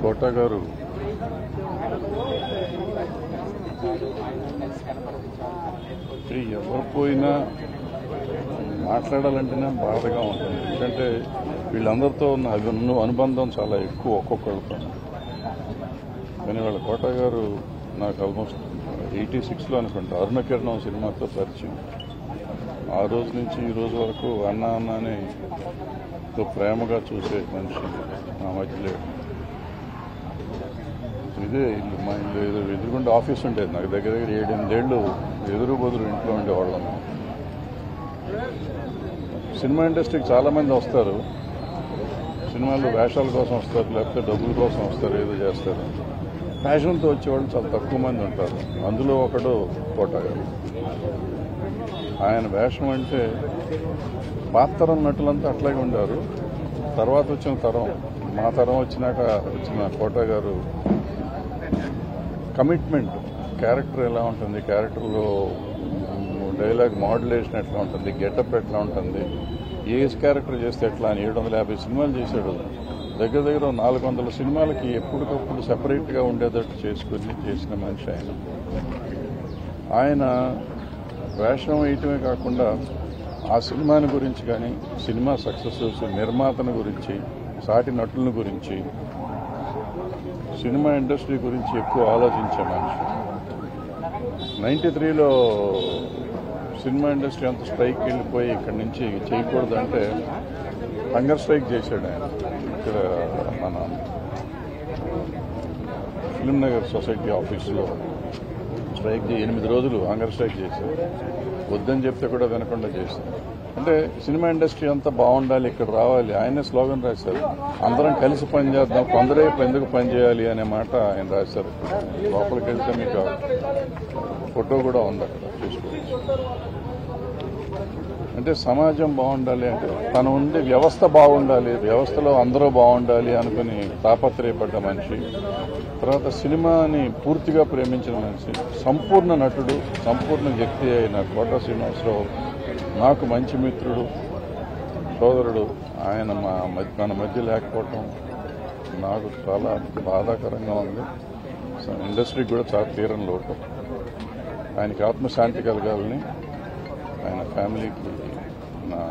కోట గారు ఎవరు పోయినా మాట్లాడాలంటేనే బాధగా ఉంటుంది. ఎందుకంటే వీళ్ళందరితో ఉన్న అనుబంధం చాలా ఎక్కువ ఒక్కొక్కరితో. కానీ వాళ్ళ కోట గారు నాకు ఆల్మోస్ట్ 86లో అనుకుంటా అరుణకిరణం సినిమాతో పరిచయం. ఆ రోజు నుంచి ఈ రోజు వరకు అన్న అన్నని ప్రేమగా చూసే మనిషి నా మధ్యలో. ఇదే ఇల్లు, మా ఇల్లు ఎదురుగుండా ఆఫీస్ ఉండేది. నాకు దగ్గర 7-8 ఏళ్ళు ఎదురు బదురు ఇంట్లో ఉండేవాళ్ళం. సినిమా ఇండస్ట్రీకి చాలామంది వస్తారు, సినిమాల్లో వేషాల కోసం వస్తారు, లేకపోతే డబ్బుల కోసం వస్తారు, ఏదో చేస్తారు. ప్యాషన్తో వచ్చేవాళ్ళు చాలా తక్కువ మంది ఉంటారు. అందులో ఒకడు కోట గారు. ఆయన వేషం అంటే పాతరం నటులంతా అట్లాగే ఉండారు. తర్వాత వచ్చిన తరం, మా తరం వచ్చినాక వచ్చిన కోట గారు కమిట్మెంట్, క్యారెక్టర్ ఎలా ఉంటుంది, క్యారెక్టర్లో డైలాగ్ మాడ్యులేషన్ ఎట్లా ఉంటుంది, గెటప్ ఎట్లా ఉంటుంది, ఏ క్యారెక్టర్ చేస్తే ఎట్లా అని 750 సినిమాలు చేశాడు. దగ్గర దగ్గర 400 సినిమాలకి ఎప్పటికప్పుడు సెపరేట్గా ఉండేటట్టు చేసుకుని చేసిన మనిషి ఆయన. ఆయన వేషం వేయటమే కాకుండా ఆ సినిమాని గురించి కానీ, సినిమా సక్సెస్, నిర్మాతను గురించి, సాటి నటుల గురించి, సినిమా ఇండస్ట్రీ గురించి ఎక్కువ ఆలోచించే మనిషి. 93లో సినిమా ఇండస్ట్రీ అంతా స్ట్రైక్కి వెళ్ళిపోయి ఇక్కడి నుంచి చేయకూడదంటే హంగర్ స్ట్రైక్ చేశాడు ఆయన. ఇక్కడ మన ఫిల్మ్ నగర్ సొసైటీ ఆఫీసులో స్ట్రైక్ 8 రోజులు హంగర్ స్ట్రైక్ చేశారు. వద్దని చెప్తే కూడా వినకుండా చేశారు. అంటే సినిమా ఇండస్ట్రీ అంతా బాగుండాలి, ఇక్కడ రావాలి. ఆయనే స్లోగన్ రాశారు, అందరం కలిసి పనిచేద్దాం, కొందరే ఎందుకు పనిచేయాలి అనే మాట ఆయన రాశారు. లోపలికి వెళ్తే మీకు ఫోటో కూడా ఉంది అక్కడ, చూసుకోవచ్చు. అంటే సమాజం బాగుండాలి అంటే తను ఉండే వ్యవస్థ బాగుండాలి, వ్యవస్థలో అందరూ బాగుండాలి అనుకుని తాపత్రయపడ్డ మనిషి. తర్వాత సినిమాని పూర్తిగా ప్రేమించిన మనిషి, సంపూర్ణ నటుడు, సంపూర్ణ వ్యక్తి అయిన కోట శ్రీనివాసరావు నాకు మంచి మిత్రుడు, సోదరుడు. ఆయన మన మధ్య లేకపోవటం నాకు చాలా బాధాకరంగా ఉంది. ఇండస్ట్రీకి కూడా చాలా తీరని లోటు. ఆయనకి ఆత్మశాంతి కలగాలని, ఆయన ఫ్యామిలీకి నా